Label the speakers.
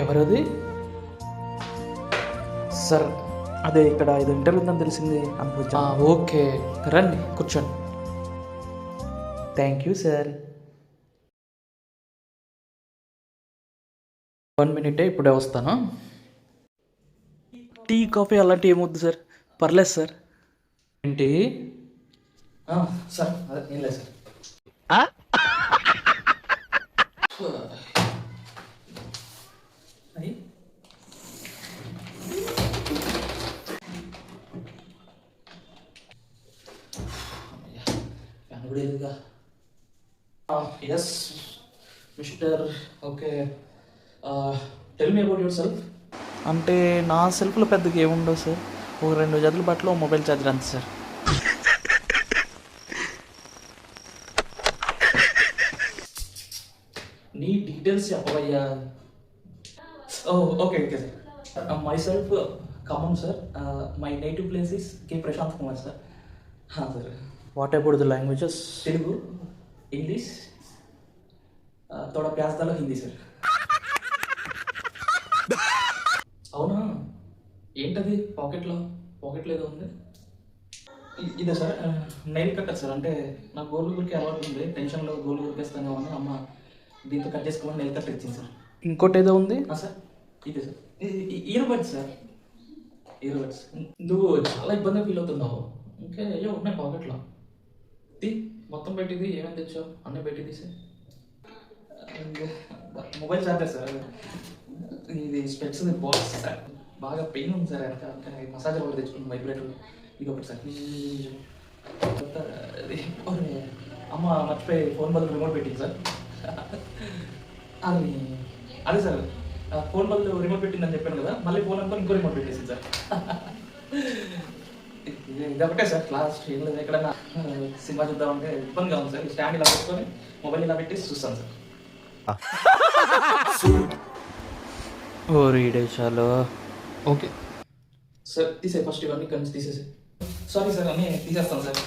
Speaker 1: ఎవరది సార్?
Speaker 2: అదే ఇక్కడ ఇది ఇంటర్వ్యూ ఉందని తెలిసింది అనుకుంటా.
Speaker 1: ఓకే, రండి కూర్చోండి.
Speaker 2: Thank you sir.
Speaker 1: 1 minute, ఇప్పుడే వస్తాను.
Speaker 2: టీ కాఫీ అలాంటివి ఏమొద్దు సార్, పర్లేదు సార్.
Speaker 1: ఏంటి సార్? అదే ఏం లేదు సార్. అది ఫ్యాన్ కూడా లేదుగా. Yes mister, okay, tell me about yourself.
Speaker 2: అంటే నా సెల్ఫ్లో పెద్దగా ఏముండవు సార్, ఒక 2 జతల బట్టలు మొబైల్ ఛార్జర్ అంతే సార్.
Speaker 1: నీ డీటెయిల్స్ చెప్పవయ్యా. Okay okay sir. Myself Khammam sir. My native place is K Prashant Kumar sir. Sir,
Speaker 2: what about the languages?
Speaker 1: Telugu, English, తోడా ప్యాస్ దాలో హిందీ సార్. అవునా, ఏంటది పాకెట్లో ఏదో ఉంది? ఇదే సార్, నెయిల్ కట్టర్ సార్. అంటే నాకు గోల్డ్ గురికి అలవాటు ఉంది, టెన్షన్లో గోల్డ్ గురికేస్తాను అని అమ్మ దీంతో కట్ చేసుకోమని నెయిల్ కట్టర్ ఇచ్చింది సార్.
Speaker 2: ఇంకోటి ఏదో ఉంది
Speaker 1: సార్, ఇదే sir, ear buds sir, ear buds. నువ్వు చాలా ఇబ్బందిగా ఫీల్ అవుతున్నావు. ఇంకా అయ్యో ఉన్నాయి పాకెట్లో. మొత్తం పెట్టింది, ఏమేమి తెచ్చావు అన్నీ పెట్టింది సార్. మొబైల్ చార్జర్ సార్, ఇది స్పెట్స్ బాక్స్ సార్. బాగా పెయిన్ ఉంది సార్, అంటే మసాజ్ ఒకటి తెచ్చుకున్నాను, వైబ్రేటర్. ఇది ఒకటి సార్. అమ్మ మర్చిపోయి ఫోన్ బదులు రిమోట్ పెట్టింది సార్. అదే సార్, ఫోన్ బదులు రిమోట్ పెట్టిందని చెప్పాను కదా, మళ్ళీ ఫోన్ అనుకో ఇంకో రిమోట్ పెట్టేసింది సార్. ఇది ఒకటే సార్, లాస్ట్ ఏం లేదు. ఎక్కడన్నా సినిమా చూద్దామంటే ఇబ్బందిగా ఉంది సార్. స్టాండ్ ఇలా పెట్టుకొని మొబైల్ ఇలా పెట్టేసి చూస్తాను సార్.
Speaker 2: ఓ రీడే చాలు.
Speaker 1: ఓకే సార్, తీసే ఫస్ట్ ఇవన్నీ కలిసి తీసేసి. సారీ సార్, అన్నీ తీసేస్తాను సార్.